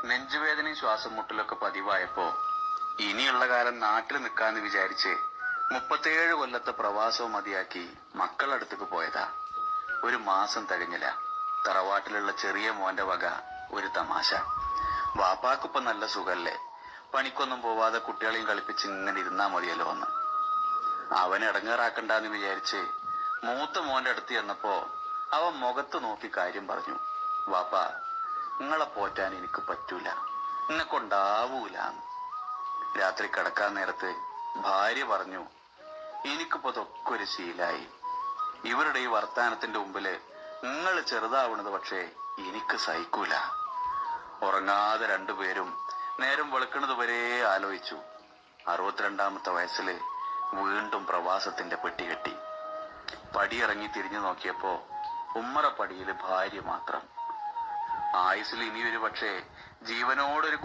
നെഞ്ചുവേദനയും ശ്വാസം മുട്ടലൊക്കെ പതിവായപ്പോ ഇനിയുള്ള കാലം നാട്ടിൽ നിൽക്കാന്ന് വിചാരിച്ച് 37 കൊല്ലത്തെ പ്രവാസവും മതിയാക്കി മക്കളടുത്തേക്ക് പോയതാ. ഒരു മാസം തികഞ്ഞില്ല. തറവാട്ടിലുള്ള ചെറിയ മോന്റെ വക ഒരു തമാശ. വാപ്പാക്കിപ്പൊ നല്ല സുഖല്ലേ, പണിക്കൊന്നും പോവാതെ കുട്ടികളെയും കളിപ്പിച്ച് ഇങ്ങനെ ഇരുന്നാ മതിയല്ലോ എന്ന്. അവനെ ഇടങ്ങേറാക്കണ്ടെന്ന് വിചാരിച്ച് മൂത്ത മോന്റെ അടുത്ത് ചെന്നപ്പോ അവൻ മുഖത്ത് നോക്കി കാര്യം പറഞ്ഞു. വാപ്പാ, നിങ്ങളെ പോറ്റാൻ എനിക്ക് പറ്റൂല, എന്നെ കൊണ്ടാവൂല. രാത്രി കിടക്കാൻ നേരത്ത് ഭാര്യ പറഞ്ഞു, എനിക്കിപ്പോ ഇതൊക്കെ ഒരു ശീലായി. ഇവരുടെ ഈ വർത്താനത്തിന്റെ മുമ്പില് നിങ്ങൾ ചെറുതാവണത് പക്ഷേ എനിക്ക് സഹിക്കൂല. ഉറങ്ങാതെ രണ്ടുപേരും നേരം വെളുക്കണത് വരെ ആലോചിച്ചു. 62ാമത്തെ വയസ്സില് വീണ്ടും പ്രവാസത്തിന്റെ പെട്ടി കെട്ടി. പടിയിറങ്ങി തിരിഞ്ഞു നോക്കിയപ്പോ ഉമ്മറ പടിയില് ഭാര്യ മാത്രം. ആയുസിൽ ഇനിയൊരു പക്ഷേ ജീവനോടൊരു